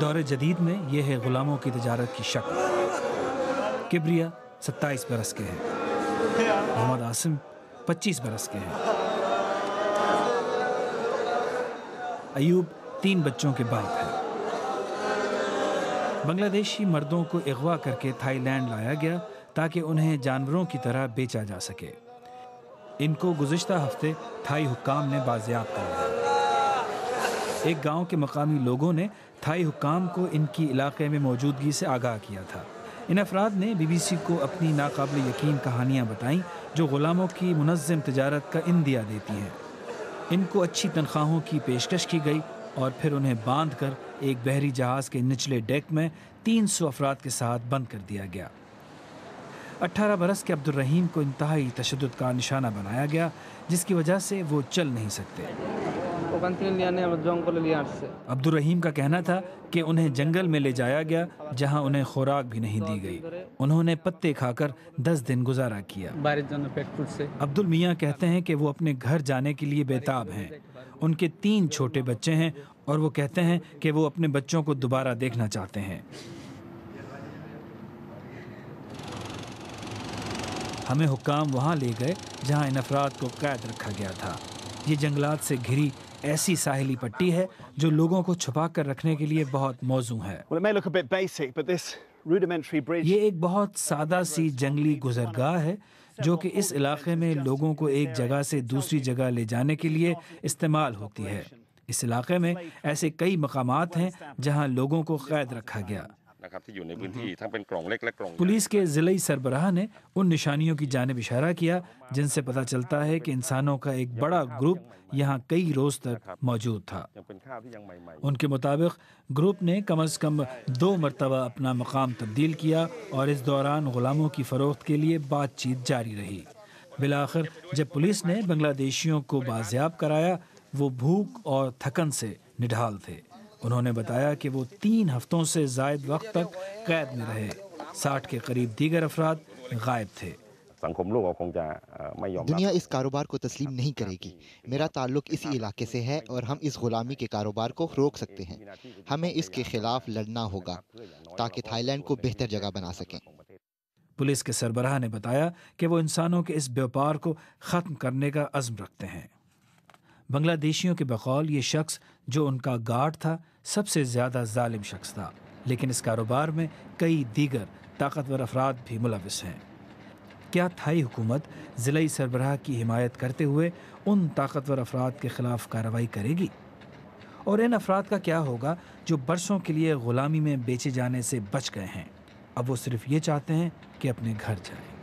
دور جدید میں یہ ہے غلاموں کی تجارت کی شکل۔ کبریا 27 برس کے ہیں، محمد عاصم 25 برس کے ہیں، ایوب 3 بچوں کے باپ ہیں۔ بنگلہ دیشی مردوں کو اغوا کر کے تھائی لینڈ لایا گیا تاکہ انہیں جانوروں کی طرح بیچا جا سکے۔ ان کو گزشتہ ہفتے تھائی حکام نے بازیاب کر لیا۔ ایک گاؤں کے مقامی لوگوں نے تھائی حکام کو ان کی علاقے میں موجودگی سے آگاہ کیا تھا۔ ان افراد نے بی بی سی کو اپنی ناقابل یقین کہانیاں بتائیں جو غلاموں کی منظم تجارت کا عندیہ دیتی ہیں۔ ان کو اچھی تنخواہوں کی پیشکش کی گئی اور پھر انہیں باندھ کر ایک بحری جہاز کے نچلے ڈیک میں 300 افراد کے ساتھ بند کر دیا گیا۔ 18 برس کے عبد الرحیم کو انتہائی تشدد کا نشانہ بنایا گیا، جس کی وجہ سے وہ چل نہیں سکتے۔ عبد الرحیم کا کہنا تھا کہ انہیں جنگل میں لے جایا گیا جہاں انہیں خوراک بھی نہیں دی گئی۔ انہوں نے پتے کھا کر 10 دن گزارا کیا۔ عبد المیاں کہتے ہیں کہ وہ اپنے گھر جانے کے لیے بیتاب ہیں۔ ان کے 3 چھوٹے بچے ہیں اور وہ کہتے ہیں کہ وہ اپنے بچوں کو دوبارہ دیکھنا چاہتے ہیں۔ ہمیں حکام وہاں لے گئے جہاں ان افراد کو قید رکھا گیا تھا۔ یہ جنگلات سے گھری ایسی ساحلی پٹی ہے جو لوگوں کو چھپا کر رکھنے کے لیے بہت موزوں ہے۔ یہ ایک بہت سادہ سی جنگلی گزرگاہ ہے جو کہ اس علاقے میں لوگوں کو ایک جگہ سے دوسری جگہ لے جانے کے لیے استعمال ہوتی ہے۔ اس علاقے میں ایسے کئی مقامات ہیں جہاں لوگوں کو قید رکھا گیا۔ پولیس کے ضلعی سربراہ نے ان نشانیوں کی جانب اشارہ کیا جن سے پتہ چلتا ہے کہ انسانوں کا ایک بڑا گروپ یہاں کئی روز تک موجود تھا۔ ان کے مطابق گروپ نے کم از کم 2 مرتبہ اپنا مقام تبدیل کیا اور اس دوران غلاموں کی فروخت کے لیے بات چیت جاری رہی۔ بالآخر جب پولیس نے بنگلہ دیشیوں کو بازیاب کرایا، وہ بھوک اور تھکن سے نڈھال تھے۔ انہوں نے بتایا کہ وہ 3 ہفتوں سے زائد وقت تک قید میں رہے۔ 60 کے قریب دیگر افراد غائب تھے۔ دنیا اس کاروبار کو تسلیم نہیں کرے گی۔ میرا تعلق اسی علاقے سے ہے اور ہم اس غلامی کے کاروبار کو روک سکتے ہیں۔ ہمیں اس کے خلاف لڑنا ہوگا تاکہ تھائی لینڈ کو بہتر جگہ بنا سکیں۔ پولیس کے سربراہ نے بتایا کہ وہ انسانوں کے اس بیوپار کو ختم کرنے کا عزم رکھتے ہیں۔ بنگلہ دیشیوں کے بقول یہ شخص جو ان کا گارڈ تھا سب سے زیادہ ظالم شخص تھا، لیکن اس کاروبار میں کئی دیگر طاقتور افراد بھی ملوث ہیں۔ کیا تھائی حکومت ضلعی سربراہ کی حمایت کرتے ہوئے ان طاقتور افراد کے خلاف کارروائی کرے گی؟ اور ان افراد کا کیا ہوگا جو برسوں کے لیے غلامی میں بیچے جانے سے بچ گئے ہیں؟ اب وہ صرف یہ چاہتے ہیں کہ اپنے گھر جائیں۔